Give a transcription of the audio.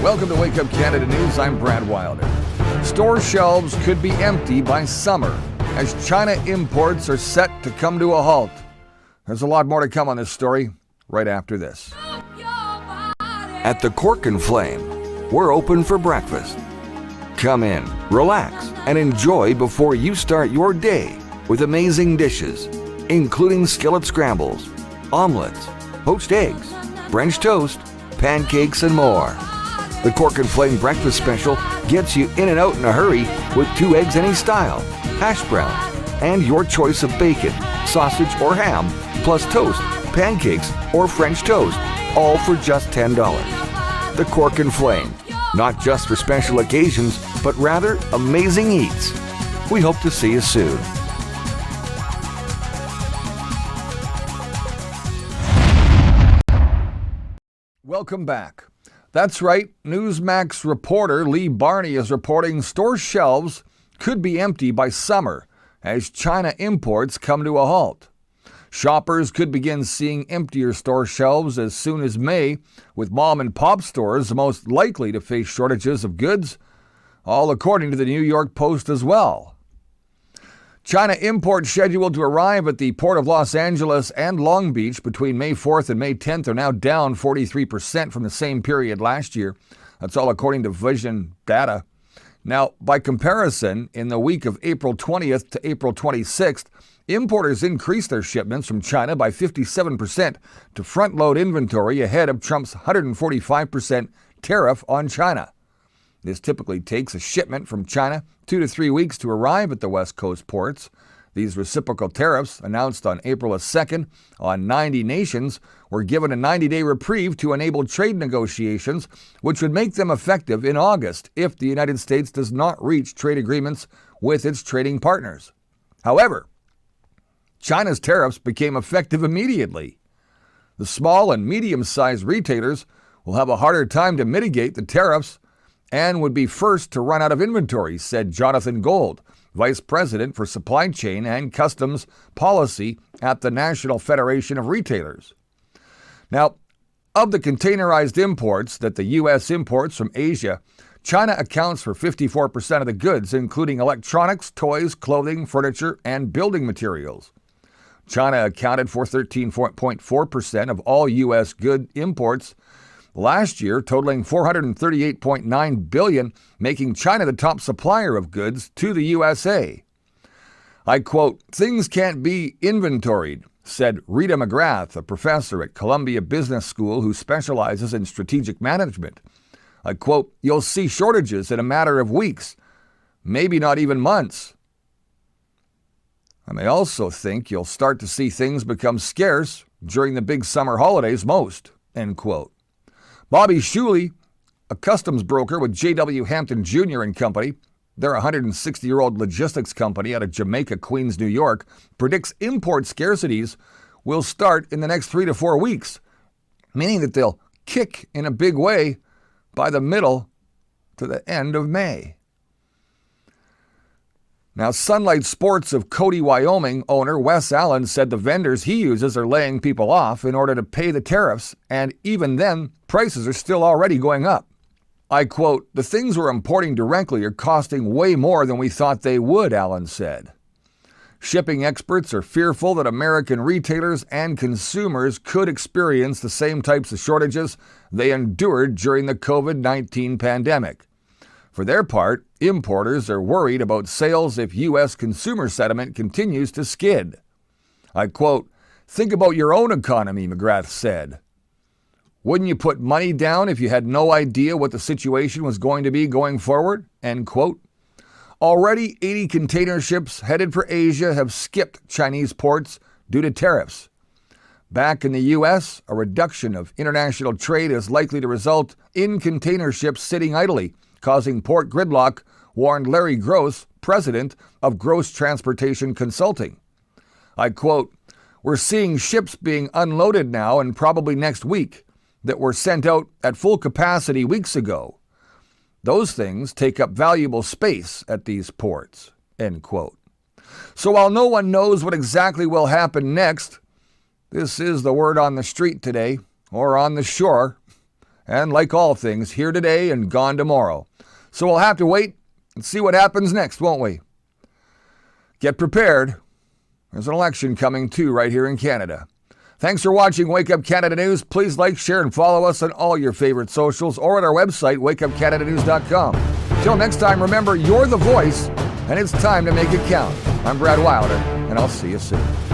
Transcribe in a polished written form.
Welcome to Wake Up Canada News. I'm Brad Wilder. Store shelves could be empty by summer as China imports are set to come to a halt. There's a lot more to come on this story right after this. At the Cork and Flame, we're open for breakfast. Come in, relax, and enjoy before you start your day with amazing dishes, including skillet scrambles, omelets, poached eggs, French toast, pancakes, and more. The Cork and Flame Breakfast Special gets you in and out in a hurry with 2 eggs any style, hash browns, and your choice of bacon, sausage, or ham, plus toast, pancakes, or French toast, all for just $10. The Cork and Flame, not just for special occasions, but rather amazing eats. We hope to see you soon. Welcome back. That's right, Newsmax reporter Lee Barney is reporting store shelves could be empty by summer as China imports come to a halt. Shoppers could begin seeing emptier store shelves as soon as May, with mom and pop stores the most likely to face shortages of goods, all according to the New York Post as well. China imports scheduled to arrive at the Port of Los Angeles and Long Beach between May 4th and May 10th are now down 43% from the same period last year. That's all according to Vision data. Now, by comparison, in the week of April 20th to April 26th, importers increased their shipments from China by 57% to front-load inventory ahead of Trump's 145% tariff on China. This typically takes a shipment from China 2 to 3 weeks to arrive at the West Coast ports. These reciprocal tariffs, announced on April 2nd on 90 nations, were given a 90-day reprieve to enable trade negotiations, which would make them effective in August if the United States does not reach trade agreements with its trading partners. However, China's tariffs became effective immediately. The small and medium-sized retailers will have a harder time to mitigate the tariffs and would be first to run out of inventory, said Jonathan Gold, Vice President for Supply Chain and Customs Policy at the National Federation of Retailers. Now, of the containerized imports that the U.S. imports from Asia, China accounts for 54% of the goods, including electronics, toys, clothing, furniture, and building materials. China accounted for 13.4% of all U.S. good imports last year, totaling $438.9 billion, making China the top supplier of goods to the USA. I quote, "Things can't be inventoried," said Rita McGrath, a professor at Columbia Business School who specializes in strategic management. I quote, "You'll see shortages in a matter of weeks, maybe not even months. I may also think you'll start to see things become scarce during the big summer holidays most," end quote. Bobby Shuley, a customs broker with J.W. Hampton Jr. and Company, they're a 160-year-old logistics company out of Jamaica, Queens, New York, predicts import scarcities will start in the next 3 to 4 weeks, meaning that they'll kick in a big way by the middle to the end of May. Now, Sunlight Sports of Cody, Wyoming owner Wes Allen said the vendors he uses are laying people off in order to pay the tariffs, and even then, prices are still already going up. I quote, "The things we're importing directly are costing way more than we thought they would," Allen said. Shipping experts are fearful that American retailers and consumers could experience the same types of shortages they endured during the COVID-19 pandemic. For their part, importers are worried about sales if U.S. consumer sentiment continues to skid. I quote, "Think about your own economy," McGrath said. "Wouldn't you put money down if you had no idea what the situation was going to be going forward?" End quote. Already, 80 container ships headed for Asia have skipped Chinese ports due to tariffs. Back in the U.S., a reduction of international trade is likely to result in container ships sitting idly, causing port gridlock, warned Larry Gross, president of Gross Transportation Consulting. I quote, "We're seeing ships being unloaded now and probably next week that were sent out at full capacity weeks ago. Those things take up valuable space at these ports," end quote. So while no one knows what exactly will happen next, this is the word on the street today, or on the shore, And like all things, here today and gone tomorrow. So we'll have to wait and see what happens next, won't we? Get prepared. There's an election coming too right here in Canada. Thanks for watching Wake Up Canada News. Please like, share, and follow us on all your favorite socials or at our website, wakeupcanadanews.com. Till next time, remember, you're the voice, and it's time to make it count. I'm Brad Wilder, and I'll see you soon.